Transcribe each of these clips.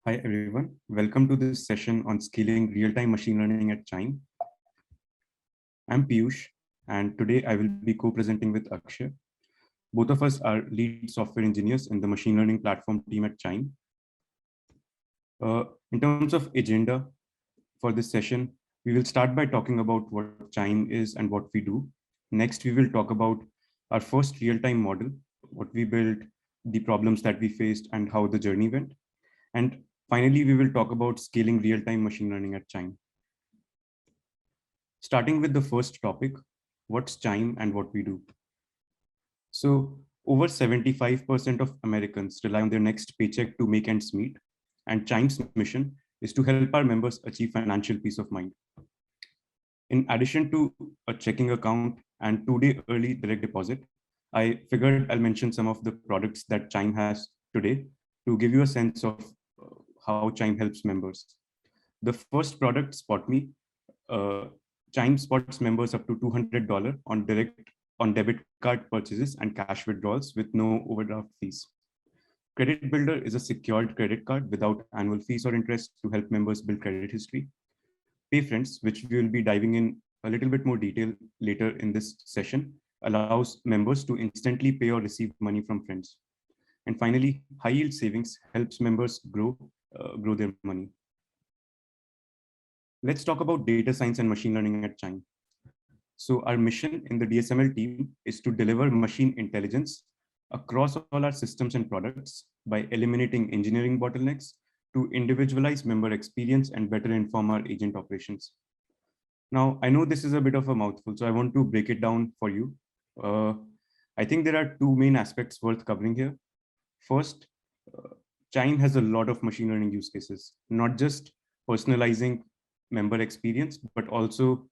Hi everyone, welcome to this session on scaling real-time machine learning at Chime. I'm Peeyush, and today I will be co-presenting with Akshay. Both of us are lead software engineers in the machine learning platform team at Chime. In terms of agenda for this session, we will start by talking about what Chime is and what we do. Next, we will talk about our first real-time model, what we built, the problems that we faced, and how the journey went. And finally, we will talk about scaling real-time machine learning at Chime. Starting with the first topic, what's Chime and what we do? So over 75% of Americans rely on their next paycheck to make ends meet. And Chime's mission is to help our members achieve financial peace of mind. In addition to a checking account and 2-day early direct deposit, I figured I'll mention some of the products that Chime has today to give you a sense of how Chime helps members. The first product, SpotMe, Chime spots members up to $200 on debit card purchases and cash withdrawals with no overdraft fees. Credit Builder is a secured credit card without annual fees or interest to help members build credit history. PayFriends, which we will be diving in a little bit more detail later in this session, allows members to instantly pay or receive money from friends. And finally, high yield savings helps members grow their money. Let's talk about data science and machine learning at Chime. So our mission in the DSML team is to deliver machine intelligence across all our systems and products by eliminating engineering bottlenecks to individualize member experience and better inform our agent operations. Now, I know this is a bit of a mouthful, so I want to break it down for you. I think there are two main aspects worth covering here. First, Chime has a lot of machine learning use cases, not just personalizing member experience, but also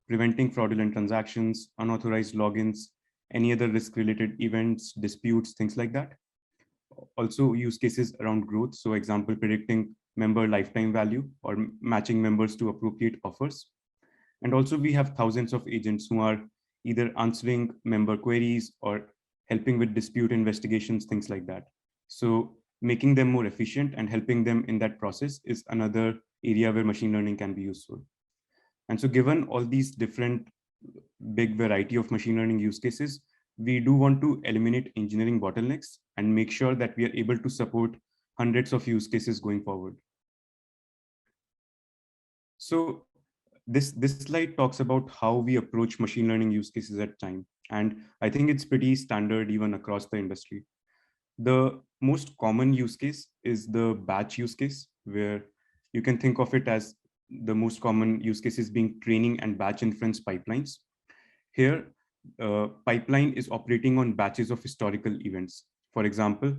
preventing fraudulent transactions, unauthorized logins, any other risk-related events, disputes, things like that. Also use cases around growth. So example, predicting member lifetime value or matching members to appropriate offers. And also we have thousands of agents who are either answering member queries or helping with dispute investigations, things like that. So making them more efficient and helping them in that process is another area where machine learning can be useful. And so given all these different big variety of machine learning use cases, we do want to eliminate engineering bottlenecks and make sure that we are able to support hundreds of use cases going forward. So this slide talks about how we approach machine learning use cases at Chime. And I think it's pretty standard even across the industry. The most common use case is the batch use case, where you can think of it as the most common use cases being training and batch inference pipelines. Here, pipeline is operating on batches of historical events. For example,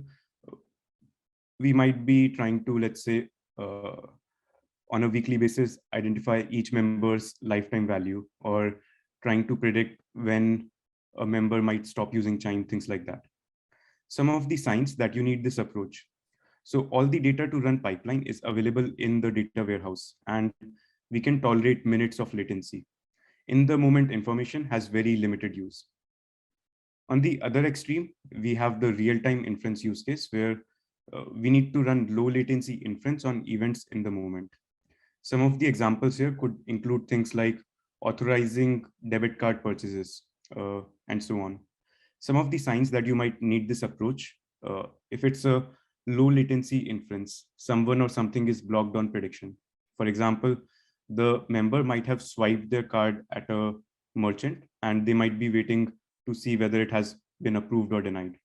we might be trying to, let's say, on a weekly basis, identify each member's lifetime value or trying to predict when a member might stop using Chime, things like that. Some of the signs that you need this approach. So all the data to run pipeline is available in the data warehouse, and we can tolerate minutes of latency. In the moment information has very limited use. On the other extreme, we have the real-time inference use case where we need to run low latency inference on events in the moment. Some of the examples here could include things like authorizing debit card purchases and so on. Some of the signs that you might need this approach, if it's a low latency inference, someone or something is blocked on prediction. For example, the member might have swiped their card at a merchant and they might be waiting to see whether it has been approved or denied.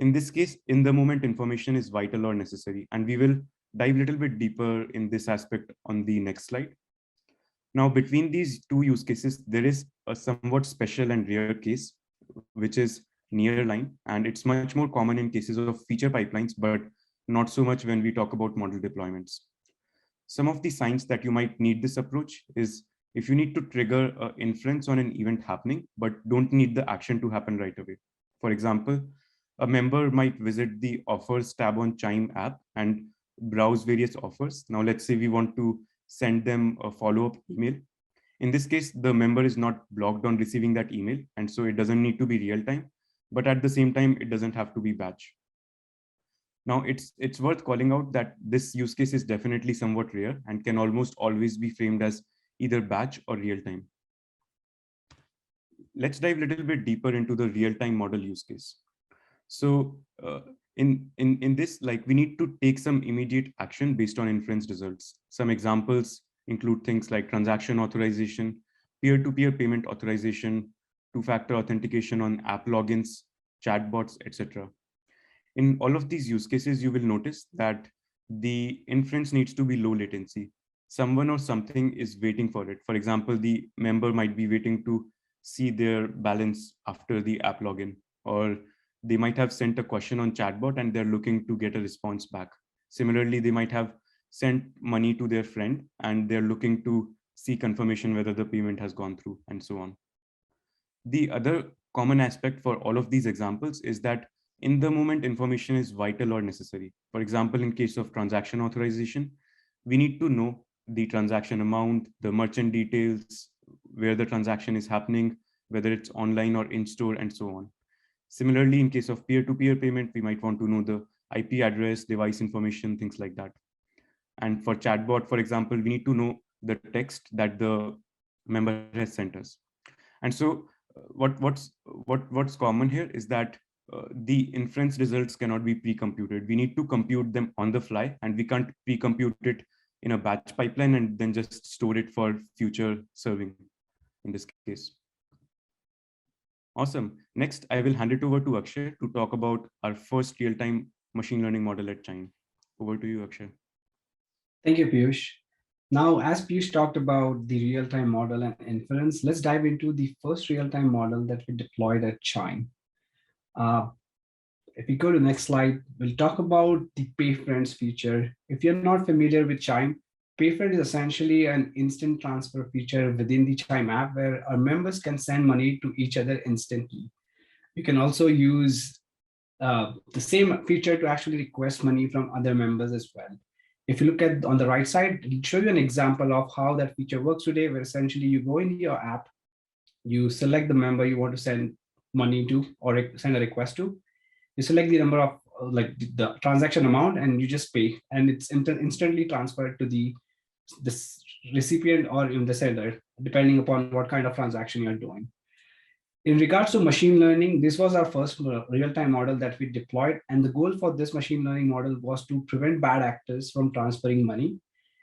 In this case, in the moment information is vital or necessary, and we will dive a little bit deeper in this aspect on the next slide. Now, between these two use cases, there is a somewhat special and rare case, which is nearline, and it's much more common in cases of feature pipelines, but not so much when we talk about model deployments. Some of the signs that you might need this approach is if you need to trigger an inference on an event happening, but don't need the action to happen right away. For example, a member might visit the offers tab on Chime app and browse various offers. Now, let's say we want to send them a follow-up email. In this case, the member is not blocked on receiving that email, and so it doesn't need to be real time, but at the same time, it doesn't have to be batch. Now, it's worth calling out that this use case is definitely somewhat rare and can almost always be framed as either batch or real time. Let's dive a little bit deeper into the real time model use case. So in this, like, we need to take some immediate action based on inference results. Some examples include things like transaction authorization, peer-to-peer payment authorization, two-factor authentication on app logins, chatbots, etc. In all of these use cases, you will notice that the inference needs to be low latency. Someone or something is waiting for it. For example, the member might be waiting to see their balance after the app login, or they might have sent a question on chatbot and they're looking to get a response back. Similarly, they might have sent money to their friend and they're looking to see confirmation whether the payment has gone through, and so on. The other common aspect for all of these examples is that in the moment information is vital or necessary. For example, in case of transaction authorization, we need to know the transaction amount, the merchant details, where the transaction is happening, whether it's online or in store, and so on. Similarly, in case of peer-to-peer payment, we might want to know the IP address, device information, things like that. And for chatbot, for example, we need to know the text that the member has sent us. And so what's common here is that the inference results cannot be pre-computed. We need to compute them on the fly, and we can't pre-compute it in a batch pipeline and then just store it for future serving in this case. Awesome. Next, I will hand it over to Akshay to talk about our first real-time machine learning model at Chime. Over to you, Akshay. Thank you, Peeyush. Now, as Peeyush talked about the real-time model and inference, let's dive into the first real-time model that we deployed at Chime. If we go to the next slide, we'll talk about the Pay Friends feature. If you're not familiar with Chime, Pay Friend is essentially an instant transfer feature within the Chime app where our members can send money to each other instantly. You can also use the same feature to actually request money from other members as well. If you look at on the right side, it'll show you an example of how that feature works today, where essentially you go into your app, you select the member you want to send money to or send a request to. You select the number of like the transaction amount and you just pay, and it's instantly transferred to the recipient or in the sender, depending upon what kind of transaction you're doing. In regards to machine learning, this was our first real-time model that we deployed. And the goal for this machine learning model was to prevent bad actors from transferring money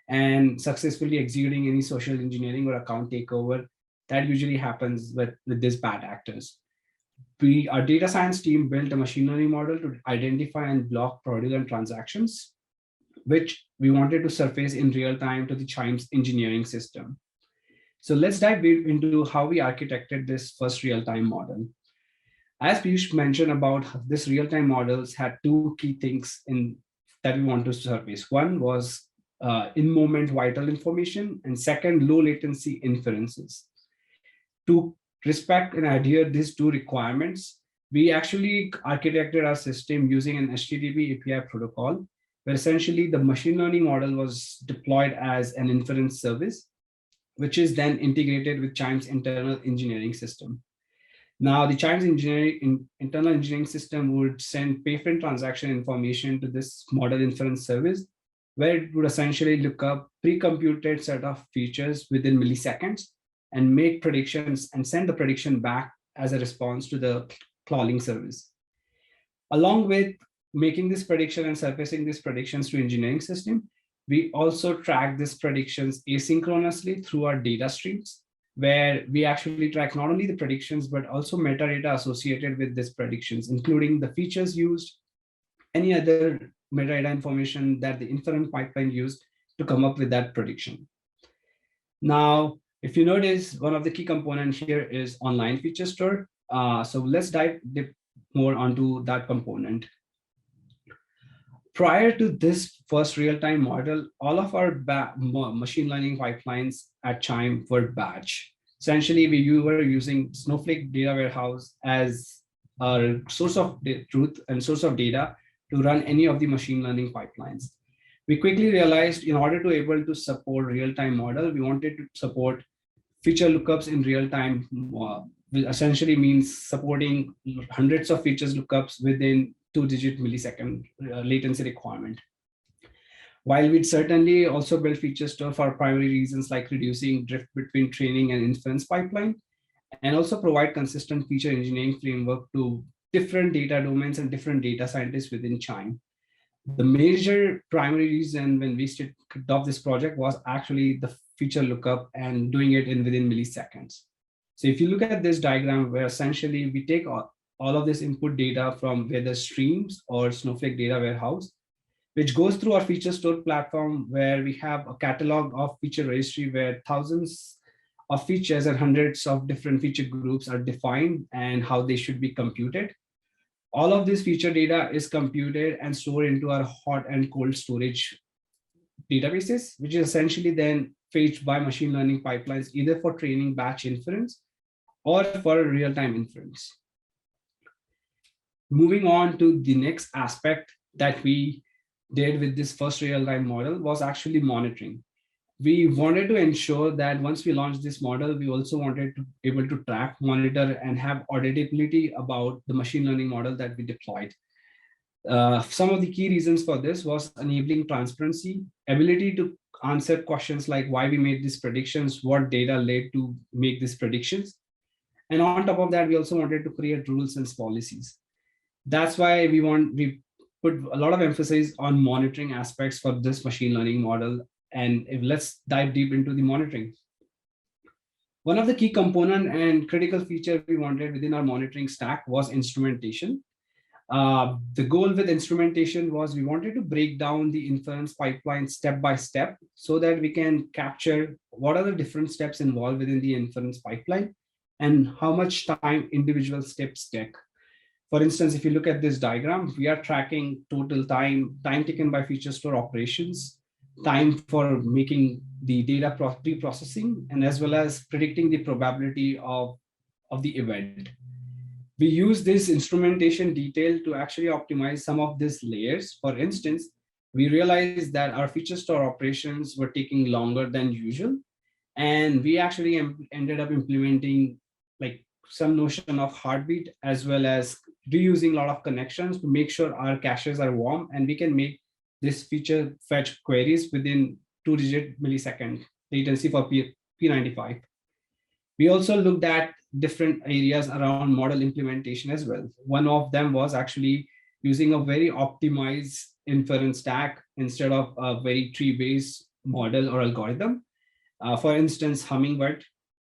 and successfully executing any social engineering or account takeover that usually happens with these bad actors. Our data science team built a machine learning model to identify and block fraudulent transactions, which we wanted to surface in real time to the Chime's engineering system. So let's dive into how we architected this first real-time model. As Peeyush mentioned about this real-time models had two key things that we want to surface. One was in-moment vital information, and second, low latency inferences. To respect and adhere these two requirements, we actually architected our system using an HTTP API protocol, where essentially the machine learning model was deployed as an inference service, which is then integrated with Chime's internal engineering system. Now, the Chime's internal engineering system would send payment transaction information to this model inference service, where it would essentially look up pre-computed set of features within milliseconds and make predictions and send the prediction back as a response to the crawling service. Along with making this prediction and surfacing these predictions to engineering system, we also track these predictions asynchronously through our data streams, where we actually track not only the predictions, but also metadata associated with these predictions, including the features used, any other metadata information that the inference pipeline used to come up with that prediction. Now, if you notice, one of the key components here is online feature store. So let's dive more onto that component. Prior to this first real-time model, all of our machine learning pipelines at Chime were batch. Essentially, we were using Snowflake data warehouse as our source of truth and source of data to run any of the machine learning pipelines. We quickly realized in order to able to support real-time model, we wanted to support feature lookups in real time, essentially means supporting hundreds of features lookups within 2-digit millisecond latency requirement. While we'd certainly also build feature store for primary reasons like reducing drift between training and inference pipeline, and also provide consistent feature engineering framework to different data domains and different data scientists within Chime. The major primary reason when we kicked off this project was actually the feature lookup and doing it in within milliseconds. So if you look at this diagram where essentially we take all of this input data from whether streams or Snowflake data warehouse, which goes through our feature store platform where we have a catalog of feature registry where thousands of features and hundreds of different feature groups are defined and how they should be computed. All of this feature data is computed and stored into our hot and cold storage databases, which is essentially then fetched by machine learning pipelines, either for training batch inference or for real-time inference. Moving on to the next aspect that we did with this first real-time model was actually monitoring. We wanted to ensure that once we launched this model, we also wanted to be able to track, monitor, and have auditability about the machine learning model that we deployed. Some of the key reasons for this was enabling transparency, ability to answer questions like why we made these predictions, what data led to make these predictions. And on top of that, we also wanted to create rules and policies. That's why we put a lot of emphasis on monitoring aspects for this machine learning model. And let's dive deep into the monitoring. One of the key component and critical feature we wanted within our monitoring stack was instrumentation. The goal with instrumentation was we wanted to break down the inference pipeline step by step so that we can capture what are the different steps involved within the inference pipeline and how much time individual steps take. For instance, if you look at this diagram, we are tracking total time taken by feature store operations, time for making the data pre-processing, and as well as predicting the probability of the event. We use this instrumentation detail to actually optimize some of these layers. For instance, we realized that our feature store operations were taking longer than usual. And we actually ended up implementing like some notion of heartbeat, as well as reusing a lot of connections to make sure our caches are warm and we can make this feature fetch queries within 2-digit millisecond latency for P95. We also looked at different areas around model implementation as well. One of them was actually using a very optimized inference stack instead of a very tree-based model or algorithm. For instance, Hummingbird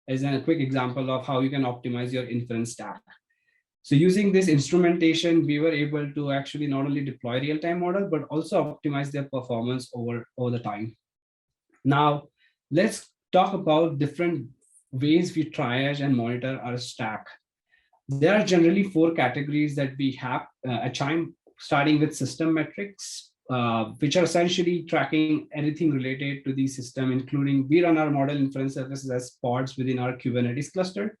is a quick example of how you can optimize your inference stack. So using this instrumentation, we were able to actually not only deploy real-time model, but also optimize their performance over the time. Now, let's talk about different ways we triage and monitor our stack. There are generally 4 categories that we have at Chime, starting with system metrics, which are essentially tracking anything related to the system, including we run our model inference services as pods within our Kubernetes cluster.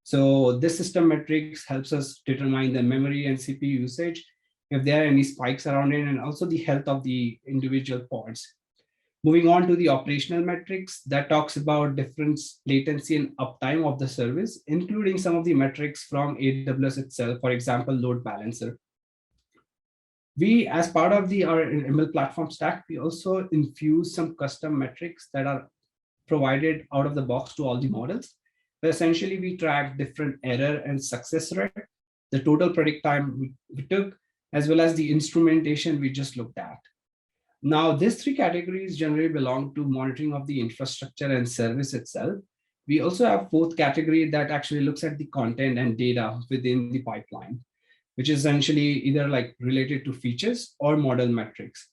So this system metrics helps us determine the memory and CPU usage, if there are any spikes around it, and also the health of the individual pods. Moving on to the operational metrics, that talks about difference, latency, and uptime of the service, including some of the metrics from AWS itself, for example, load balancer. We, as part of our ML platform stack, we also infuse some custom metrics that are provided out of the box to all the models. But essentially, we track different error and success rate, the total predict time we took, as well as the instrumentation we just looked at. Now, these 3 categories generally belong to monitoring of the infrastructure and service itself. We also have 4th category that actually looks at the content and data within the pipeline, which is essentially either like related to features or model metrics.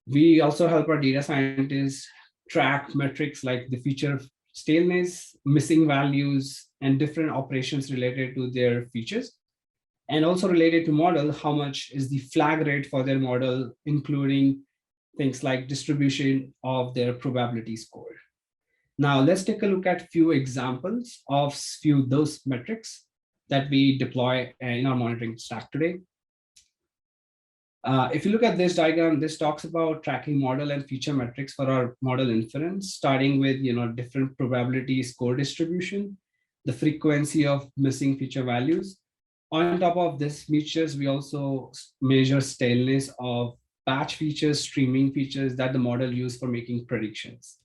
We also help our data scientists track metrics like the feature staleness, missing values, and different operations related to their features. And also related to model, how much is the flag rate for their model, including things like distribution of their probability score. Now, let's take a look at few examples of few those metrics that we deploy in our monitoring stack today. If you look at this diagram, this talks about tracking model and feature metrics for our model inference, starting with different probability score distribution, the frequency of missing feature values, On top of this features, we also measure staleness of batch features, streaming features that the model use for making predictions.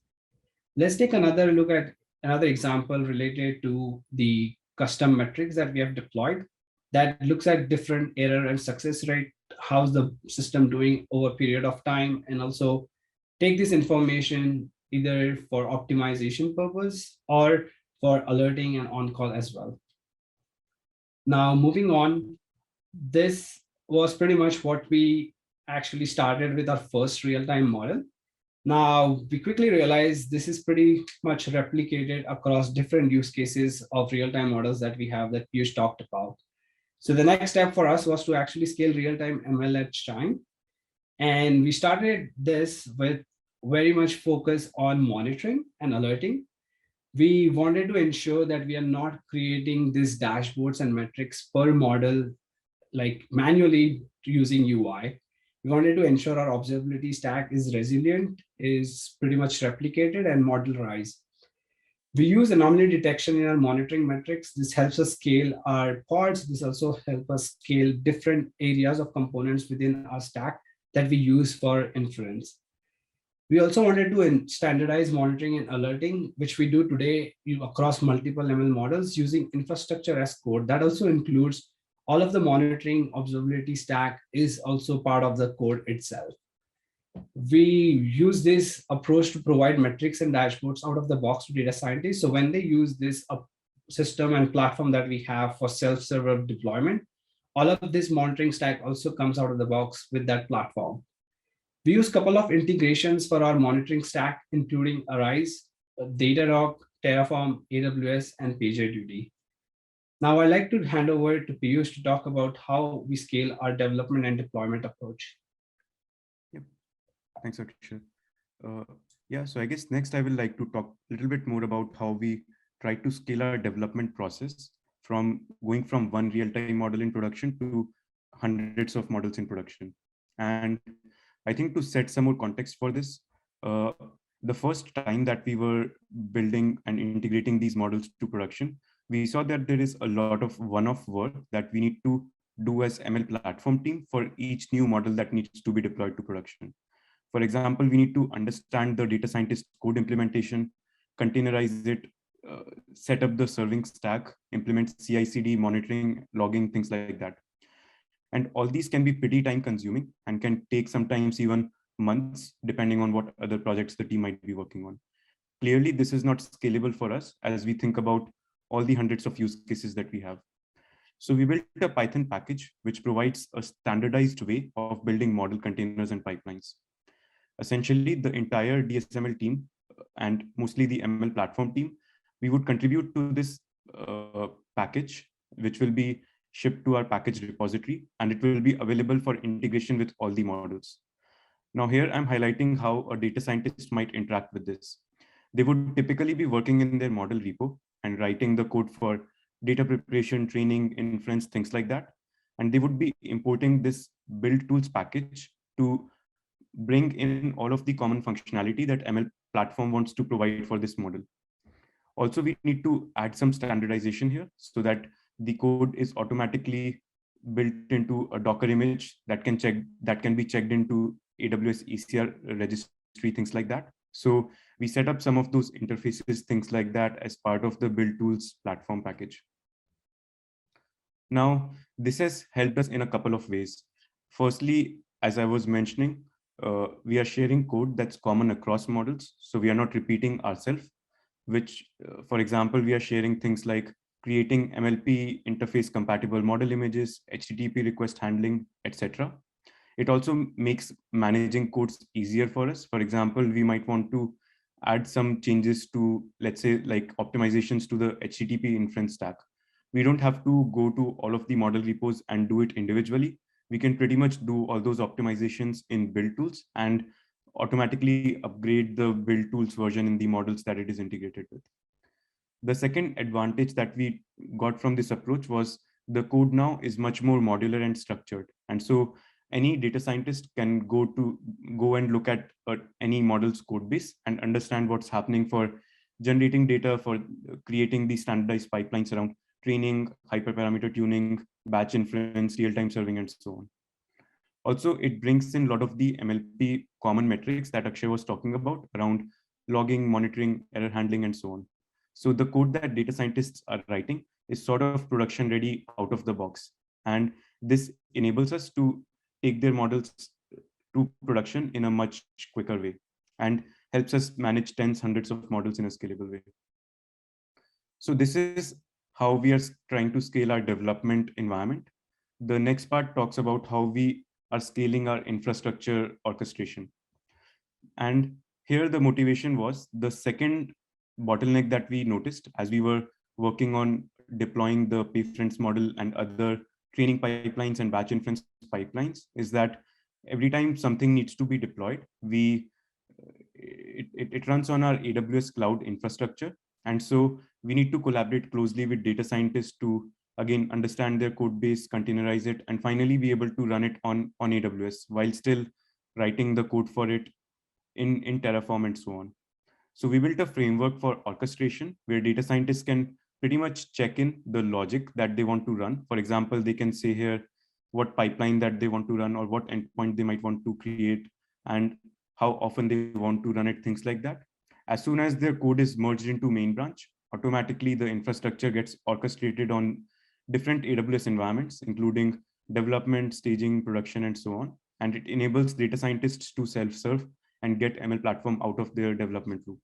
Let's take another look at another example related to the custom metrics that we have deployed that looks at different error and success rate, how's the system doing over a period of time, and also take this information either for optimization purpose or for alerting and on-call as well. Now, moving on, this was pretty much what we actually started with our first real-time model. Now, we quickly realized this is pretty much replicated across different use cases of real-time models that we have that Peeyush talked about. So the next step for us was to actually scale real-time ML at Chime. And we started this with very much focus on monitoring and alerting. We wanted to ensure that we are not creating these dashboards and metrics per model like manually using UI. We wanted to ensure our observability stack is resilient, is pretty much replicated and modularized. We use anomaly detection in our monitoring metrics. This helps us scale our pods. This also helps us scale different areas of components within our stack that we use for inference. We also wanted to standardize monitoring and alerting, which we do today across multiple ML models using infrastructure as code. That also includes all of the monitoring observability stack is also part of the code itself. We use this approach to provide metrics and dashboards out of the box to data scientists. So when they use this system and platform that we have for self-server deployment, all of this monitoring stack also comes out of the box with that platform. We use a couple of integrations for our monitoring stack, including Arize, Datadog, Terraform, AWS, and PagerDuty. Now I'd like to hand over to Peeyush to talk about how we scale our development and deployment approach. Yep. Thanks, Akshay. Yeah, so I guess next I will like to talk a little bit more about how we try to scale our development process from going from one real-time model in production to hundreds of models in production. And I think to set some more context for this, the first time that we were building and integrating these models to production, we saw that there is a lot of one-off work that we need to do as ML platform team for each new model that needs to be deployed to production. For example, we need to understand the data scientist code implementation, containerize it, set up the serving stack, implement CI/CD, monitoring, logging, things like that. And all these can be pretty time consuming and can take sometimes even months, depending on what other projects the team might be working on. Clearly, this is not scalable for us as we think about all the hundreds of use cases that we have. So we built a Python package, which provides a standardized way of building model containers and pipelines. Essentially, the entire DSML team and mostly the ML platform team, we would contribute to this package, which will be shipped to our package repository, and it will be available for integration with all the models. Now here I'm highlighting how a data scientist might interact with this. They would typically be working in their model repo and writing the code for data preparation, training, inference, things like that. And they would be importing this build tools package to bring in all of the common functionality that ML platform wants to provide for this model. Also, we need to add some standardization here so that the code is automatically built into a Docker image that can be checked into AWS ECR registry, things like that. So we set up some of those interfaces, things like that, as part of the build tools platform package. Now, this has helped us in a couple of ways. Firstly, as I was mentioning, we are sharing code that's common across models. So we are not repeating ourselves, which, for example, we are sharing things like creating MLP interface compatible model images, HTTP request handling, etc. It also makes managing codes easier for us. For example, we might want to add some changes to, let's say, like optimizations to the HTTP inference stack. We don't have to go to all of the model repos and do it individually. We can pretty much do all those optimizations in build tools and automatically upgrade the build tools version in the models that it is integrated with. The second advantage that we got from this approach was the code now is much more modular and structured. And so any data scientist can go and look at any model's code base and understand what's happening for generating data, for creating the standardized pipelines around training, hyperparameter tuning, batch inference, real-time serving, and so on. Also, it brings in a lot of the MLP common metrics that Akshay was talking about around logging, monitoring, error handling, and so on. So the code that data scientists are writing is sort of production ready out of the box. And this enables us to take their models to production in a much quicker way and helps us manage tens, hundreds of models in a scalable way. So this is how we are trying to scale our development environment. The next part talks about how we are scaling our infrastructure orchestration. And here the motivation was the second bottleneck that we noticed as we were working on deploying the payfriends model and other training pipelines and batch inference pipelines is that every time something needs to be deployed, it runs on our AWS cloud infrastructure. And so we need to collaborate closely with data scientists to, again, understand their code base, containerize it, and finally be able to run it on AWS while still writing the code for it in Terraform and so on. So we built a framework for orchestration where data scientists can pretty much check in the logic that they want to run. For example, they can say here what pipeline that they want to run or what endpoint they might want to create and how often they want to run it, things like that. As soon as their code is merged into main branch, automatically the infrastructure gets orchestrated on different AWS environments, including development, staging, production, and so on. And it enables data scientists to self-serve and get ML platform out of their development loop.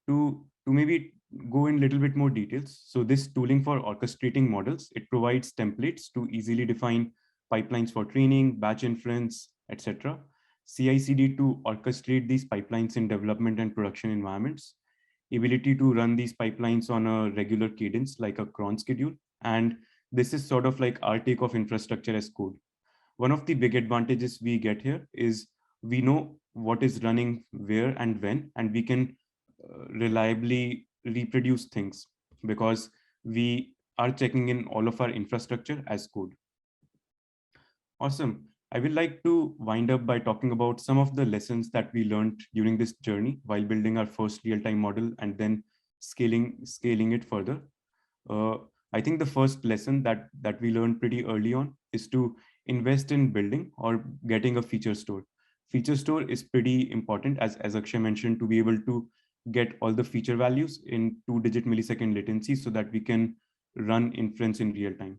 To maybe go in a little bit more details. So this tooling for orchestrating models, it provides templates to easily define pipelines for training, batch inference, etc. CI/CD to orchestrate these pipelines in development and production environments, ability to run these pipelines on a regular cadence like a cron schedule. And this is sort of like our take of infrastructure as code. One of the big advantages we get here is we know what is running where and when, and we can reliably reproduce things because we are checking in all of our infrastructure as code. Awesome. I would like to wind up by talking about some of the lessons that we learned during this journey while building our first real-time model and then scaling it further. Uh, I think the first lesson that we learned pretty early on is to invest in building or getting a feature store. Feature store is pretty important, as Akshay mentioned, to be able to get all the feature values in 2-digit millisecond latency so that we can run inference in real time.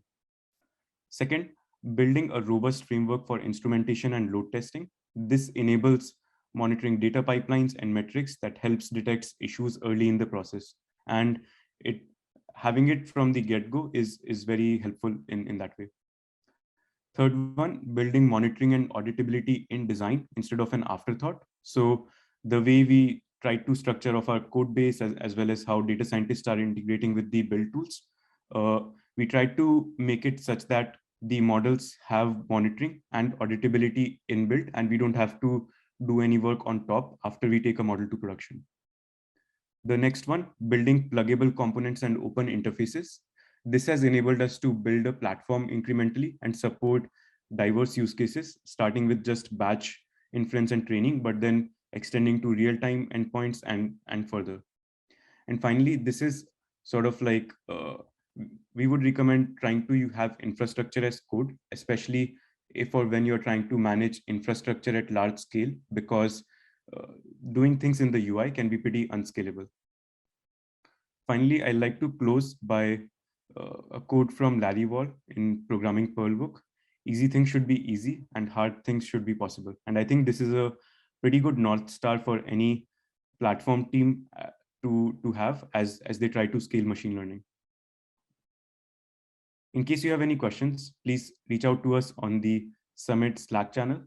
Second, building a robust framework for instrumentation and load testing. This enables monitoring data pipelines and metrics that helps detect issues early in the process. And having it from the get-go is very helpful in that way. Third one, building monitoring and auditability in design instead of an afterthought. So the way we try to structure of our code base as well as how data scientists are integrating with the build tools, we try to make it such that the models have monitoring and auditability inbuilt, and we don't have to do any work on top after we take a model to production. The next one, building pluggable components and open interfaces. This has enabled us to build a platform incrementally and support diverse use cases, starting with just batch inference and training, but then extending to real-time endpoints and further. And finally, this is sort of like, we would recommend trying to have infrastructure as code, especially if or when you're trying to manage infrastructure at large scale, because doing things in the UI can be pretty unscalable. Finally, I'd like to close by a quote from Larry Wall in Programming Pearl book. Easy things should be easy and hard things should be possible. And I think this is a pretty good North Star for any platform team to have as they try to scale machine learning. In case you have any questions, please reach out to us on the Summit Slack channel.